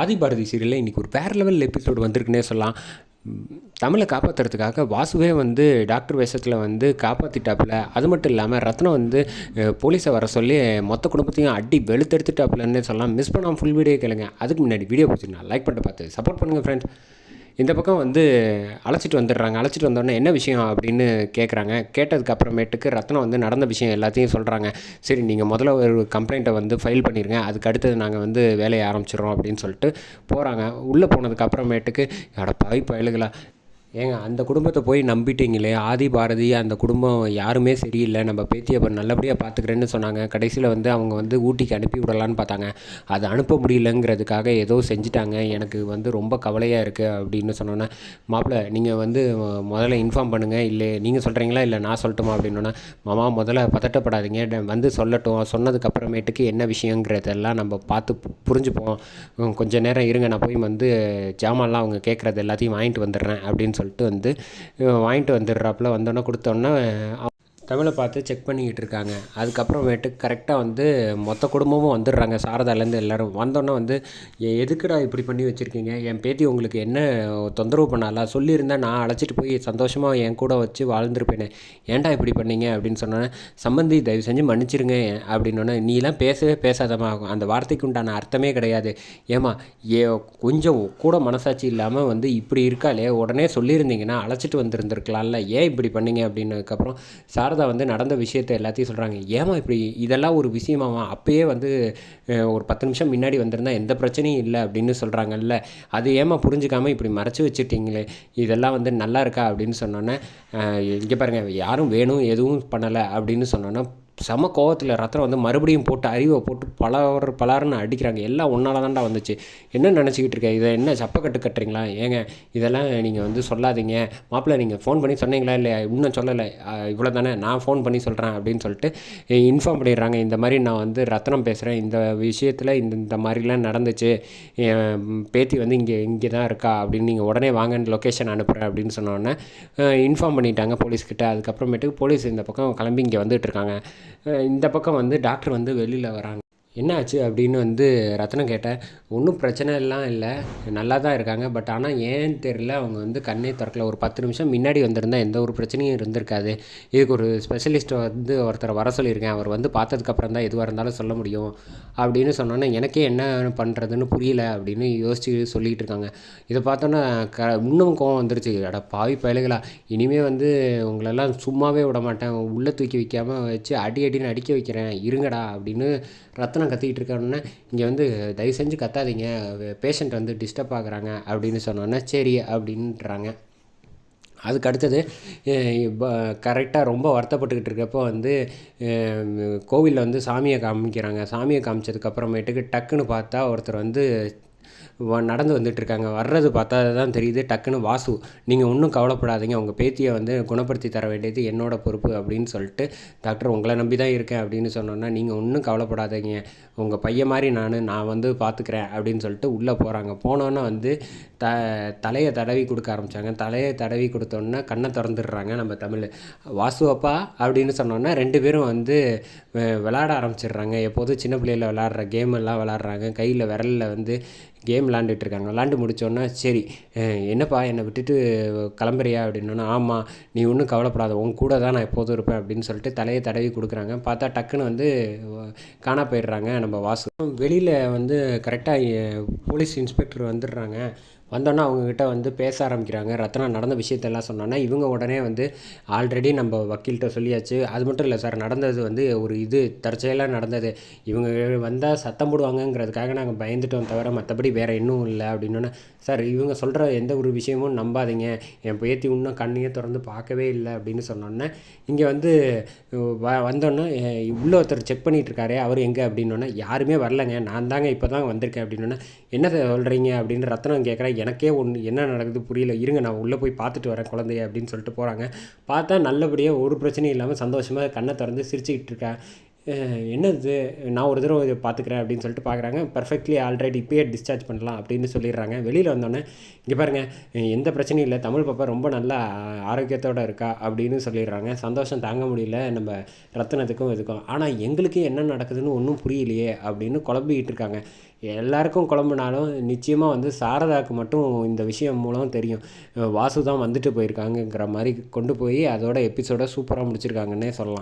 ஆதி பாரதி சீரியலில் இன்றைக்கி ஒரு வேறு லெவல் எபிசோடு வந்திருக்குன்னே சொல்லலாம். தமிழை காப்பாற்றுறதுக்காக வாசுவே வந்து டாக்டர் வேஷத்தில் வந்து காப்பாற்றிட்டாப்புல. அது மட்டும் இல்லாமல் ரத்னம் வந்து போலீஸை வர சொல்லி மொத்த குடும்பத்தையும் அடி வெளுத்தெடுத்துட்டாப்புலன்னு சொல்லலாம். மிஸ் பண்ணாமல் ஃபுல் வீடியோ கேளுங்க. அதுக்கு முன்னாடி வீடியோ பிடிச்சிருந்தா லைக் பண்ணிட்டு பார்த்து சப்போர்ட் பண்ணுங்கள் ஃப்ரெண்ட்ஸ். இந்த பக்கம் வந்து அழைச்சிட்டு வந்துடுறாங்க. அழைச்சிட்டு வந்தோடனே என்ன விஷயம் அப்படின்னு கேட்குறாங்க. கேட்டதுக்கு அப்புறமேட்டுக்கு ரத்னம் வந்து நடந்த விஷயம் எல்லாத்தையும் சொல்கிறாங்க. சரி, நீங்கள் முதல்ல ஒரு கம்ப்ளைண்ட்டை வந்து ஃபைல் பண்ணிடுங்க, அதுக்கு அடுத்தது நாங்கள் வந்து வேலையை ஆரம்பிச்சிடுறோம் அப்படின்னு சொல்லிட்டு போகிறாங்க. உள்ளே போனதுக்கு அப்புறமேட்டுக்கு அட பாவி பயலுகளா, ஏங்க அந்த குடும்பத்தை போய் நம்பிட்டீங்களே, ஆதி பாரதி அந்த குடும்பம் யாருமே சரியில்லை, நம்ம பேத்தியை நல்லபடியாக பார்த்துக்கிறேன்னு சொன்னாங்க. கடைசியில் வந்து அவங்க வந்து ஊட்டிக்கு அனுப்பி விடலான்னு பார்த்தாங்க. அதை அனுப்ப முடியலங்கிறதுக்காக ஏதோ செஞ்சுட்டாங்க. எனக்கு வந்து ரொம்ப கவலையாக இருக்குது அப்படின்னு சொன்னோன்னே, மாப்பிள்ளை நீங்கள் வந்து முதல்ல இன்ஃபார்ம் பண்ணுங்கள், இல்லை நீங்கள் சொல்கிறீங்களா இல்லை நான் சொல்லட்டுமா அப்படின்னோன்னா, மாமா முதல்ல பதட்டப்படாதீங்க, வந்து சொல்லட்டும், சொன்னதுக்கப்புறமேட்டுக்கு என்ன விஷயங்கிறதெல்லாம் நம்ம பார்த்து புரிஞ்சுப்போம், கொஞ்சம் நேரம் இருங்க, நான் போய் வந்து ஜாமான்லாம் அவங்க கேட்குறது எல்லாத்தையும் வாங்கிட்டு வந்துடுறேன் அப்படின்னு சொல்லிட்டு வந்து வாங்கிட்டு வந்துடுறாப்புல. வந்தோடனே கொடுத்தோன்னே தமிழை பார்த்து செக் பண்ணிக்கிட்டு இருக்காங்க. அதுக்கப்புறமேட்டு கரெக்டாக வந்து மொத்த குடும்பமும் வந்துடுறாங்க. சாரதாலேருந்து எல்லோரும் வந்தோன்னே வந்து, எதுக்குடா இப்படி பண்ணி வச்சுருக்கீங்க, என் பேத்தி உங்களுக்கு என்ன தொந்தரவு பண்ணாலா, சொல்லியிருந்தேன் நான் அழைச்சிட்டு போய் சந்தோஷமாக என் கூட வச்சு வாழ்ந்துருப்பேனே, ஏன்டா இப்படி பண்ணீங்க அப்படின்னு சொன்னோன்னே, சம்பந்தி தயவு செஞ்சு மன்னிச்சிருங்க அப்படின்னோன்னே, நீலாம் பேசவே பேசாதமா, அந்த வார்த்தைக்கு உண்டான அர்த்தமே கிடையாது, ஏமா கொஞ்சம் கூட மனசாட்சி இல்லாமல் வந்து இப்படி இருக்காளே, உடனே சொல்லியிருந்தீங்கன்னா அழைச்சிட்டு வந்துருந்துருக்கலாம்ல, ஏன் இப்படி பண்ணீங்க அப்படின்னதுக்கப்புறம் சாரதா வந்து நடந்த விஷயத்தை எல்லாத்தையும் சொல்கிறாங்க. ஏமா இப்படி, இதெல்லாம் ஒரு விஷயமாவா, அப்பயே வந்து ஒரு 10 நிமிஷம் முன்னாடி வந்திருந்தால் எந்த பிரச்சனையும் இல்லை அப்படின்னு சொல்கிறாங்கல்ல, அது ஏமா புரிஞ்சுக்காமல் இப்படி மறைச்சி வச்சுட்டிங்களே, இதெல்லாம் வந்து நல்லா இருக்கா அப்படின்னு சொன்னோன்னே, இங்கே பாருங்கள் யாரும் வேணும் எதுவும் பண்ணலை அப்படின்னு சொன்னோன்னா, செம கோவத்தில் ரத்னம் வந்து மறுபடியும் போட்டு அறிவை போட்டு பலாருன்னு அடிக்கிறாங்க. எல்லாம் ஒன்றால் தான்டா வந்துச்சு, என்ன நினச்சிக்கிட்டு இருக்கேன், இதை என்ன சப்பக்கட்டு கட்டுறீங்களா, ஏங்க இதெல்லாம் நீங்கள் வந்து சொல்லாதீங்க, மாப்பிள்ளை நீங்கள் ஃபோன் பண்ணி சொன்னீங்களா இல்லை இன்னும் சொல்லலை, இவ்வளோ தானே, நான் ஃபோன் பண்ணி சொல்கிறேன் அப்படின்னு சொல்லிட்டு இன்ஃபார்ம் பண்ணிடுறாங்க. இந்த மாதிரி நான் வந்து ரத்னம் பேசுகிறேன், இந்த விஷயத்தில் இந்த மாதிரிலாம் நடந்துச்சு, பேத்தி வந்து இங்கே தான் இருக்கா அப்படின்னு, நீங்கள் உடனே வாங்கன்னு லொக்கேஷன் அனுப்புகிறேன் அப்படின்னு சொன்னோடனே இன்ஃபார்ம் பண்ணிட்டாங்க போலீஸ்கிட்ட. அதுக்கப்புறமேட்டுக்கு போலீஸ் இந்த பக்கம் கிளம்பி இங்கே வந்துட்டுருக்காங்க. இந்த பக்கம் வந்து டாக்டர் வந்து வெளியில் வராங்க. என்ன ஆச்சு அப்படின்னு வந்து ரத்னம் கேட்டேன். ஒன்றும் பிரச்சனை எல்லாம் இல்லை, நல்லா தான் இருக்காங்க, பட் ஆனால் ஏன்னு தெரியல அவங்க வந்து கண்ணே திறக்கல. ஒரு 10 நிமிஷம் முன்னாடி வந்திருந்தால் எந்த ஒரு பிரச்சனையும் இருந்திருக்காது. இதுக்கு ஒரு ஸ்பெஷலிஸ்ட்டை வந்து ஒருத்தரை வர சொல்லியிருக்கேன், அவர் வந்து பார்த்ததுக்கப்புறம் தான் எதுவாக இருந்தாலும் சொல்ல முடியும் அப்படின்னு சொன்னோன்னே, எனக்கே என்ன பண்ணுறதுன்னு புரியல அப்படின்னு யோசித்து சொல்லிகிட்டு இருக்காங்க. இதை பார்த்தோன்னா இன்னும் கோவம் வந்துருச்சு. அட பாவி பயலுகளா, இனிமேல் வந்து உங்களெல்லாம் சும்மாவே விட மாட்டேன், உள்ளே தூக்கி வைக்காமல் வச்சு அடின்னு அடிக்க வைக்கிறேன், இருங்கடா அப்படின்னு ரத்னம் கத்திக்கிட்டு இருக்கோன்னே, இங்கே வந்து தயவு செஞ்சு கத்தாதீங்க, பேஷண்ட் வந்து டிஸ்டர்ப் ஆகுறாங்க அப்படின்னு சொன்னோன்னே சரி அப்படின்றாங்க. அதுக்கு அடுத்தது கரெக்டாக ரொம்ப வருத்தப்பட்டுக்கிட்டு இருக்கப்போ வந்து கோவிலில் வந்து சாமியை காமிக்கிறாங்க. சாமியை காமிச்சதுக்கப்புறமேட்டுக்கு டக்குன்னு பார்த்தா ஒருத்தர் வந்து நடந்து வந்துட்டுருக்காங்க. வர்றது பார்த்தா தான் தெரியுது, டக்குன்னு வாசு, நீங்கள் ஒன்றும் கவலைப்படாதீங்க, உங்கள் பேத்தியை வந்து குணப்படுத்தி தர வேண்டியது என்னோட பொறுப்பு அப்படின்னு சொல்லிட்டு, டாக்டர் உங்களை நம்பி தான் இருக்கேன் அப்படின்னு சொன்னோன்னா, நீங்கள் ஒன்றும் கவலைப்படாதீங்க, உங்கள் பையன் மாதிரி நான் வந்து பார்த்துக்கிறேன் அப்படின்னு சொல்லிட்டு உள்ளே போகிறாங்க. போனோன்னே வந்து தலையை தடவி கொடுக்க ஆரம்பித்தாங்க. தலையை தடவி கொடுத்தோன்னே கண்ணை திறந்துடுறாங்க நம்ம தமிழ். வாசு அப்பா அப்படின்னு சொன்னோன்னா 2 பேரும் வந்து விளையாட ஆரம்பிச்சிடுறாங்க. எப்போதும் சின்ன பிள்ளையில் விளாட்ற கேம் எல்லாம் விளாட்றாங்க. கையில் விரலில் வந்து கேம் விளாண்டுட்டுருக்காங்க. விளாண்டு முடித்தோன்னா சரி என்னப்பா என்னை விட்டுட்டு கிளம்புறியா அப்படின்னோன்னா, ஆமாம் நீ ஒன்றும் கவலைப்படாத, உன் கூட தான் நான் எப்போதும் இருப்பேன் அப்படின்னு சொல்லிட்டு தலையை தடவி கொடுக்குறாங்க. பார்த்தா டக்குன்னு வந்து காணா போயிடுறாங்க நம்ம வாசு. வெளியில் வந்து கரெக்டாக போலீஸ் இன்ஸ்பெக்டர் வந்துடுறாங்க. வந்தோன்னே அவங்கக்கிட்ட வந்து பேச ஆரம்பிக்கிறாங்க. ரத்னா நடந்த விஷயத்தெல்லாம் சொன்னோன்னா, இவங்க உடனே வந்து ஆல்ரெடி நம்ம வக்கீல்கிட்ட சொல்லியாச்சு, அது மட்டும் இல்லை சார், நடந்தது வந்து ஒரு தற்செயலாக நடந்தது, இவங்க வந்தால் சத்தம் போடுவாங்கங்கிறதுக்காக நாங்கள் பயந்துட்டோம் தவிர மற்றபடி வேறு இன்னும் இல்லை அப்படின்னோன்னே, சார் இவங்க சொல்கிற எந்த ஒரு விஷயமும் நம்பாதீங்க, என் பேத்தி இன்னும் கண்ணையே திறந்து பார்க்கவே இல்லை அப்படின்னு சொன்னோன்னே, இங்கே வந்து வந்தோன்னே உள்ள ஒருத்தர் செக் பண்ணிகிட்ருக்காரு, அவர் எங்கே அப்படின்னோன்னே, யாருமே வரலைங்க, நான் தாங்க இப்போ தான் வந்திருக்கேன் அப்படின்னோன்னே, என்ன சொல்கிறீங்க அப்படின்னு ரத்னம் கேட்குறேன். எனக்கே என்ன நடக்குது புரியல, இருங்க நான் உள்ளே போய் பார்த்துட்டு வரேன் குழந்தைய அப்படின்னு சொல்லிட்டு போகிறாங்க. பார்த்தா நல்லபடியாக ஒரு பிரச்சனையும் இல்லாமல் சந்தோஷமாக கண்ணை திறந்து சிரிச்சுக்கிட்டு இருக்கா. என்னது நான் ஒரு தடவை இதை பார்த்துக்கிறேன் அப்படின்னு சொல்லிட்டு பார்க்குறாங்க. பெர்ஃபெக்ட்லி ஆல்ரைட், இப்பயே டிஸ்சார்ஜ் பண்ணலாம் அப்படின்னு சொல்லிடுறாங்க. வெளியில் வந்தோடனே இங்கே பாருங்கள், எந்த பிரச்சனையும் இல்லை, தமிழ் பாப்பா ரொம்ப நல்லா ஆரோக்கியத்தோடு இருக்கா அப்படின்னு சொல்லிடுறாங்க. சந்தோஷம் தாங்க முடியல நம்ம ரத்தினத்துக்கும் இதுக்கும். ஆனால் எங்களுக்கு என்ன நடக்குதுன்னு ஒன்றும் புரியலையே அப்படின்னு குழம்பிக்கிட்டு இருக்காங்க. எல்லாருக்கும் குழம்புனாலும் நிச்சயமாக வந்து சாரதாவுக்கு மட்டும் இந்த விஷயம் மூலம் தெரியும். வாசு தான் வந்துட்டு போயிருக்காங்கங்கிற மாதிரி கொண்டு போய் அதோட எபிசோட சூப்பராக முடிச்சிருக்காங்கன்னே சொல்லலாம்.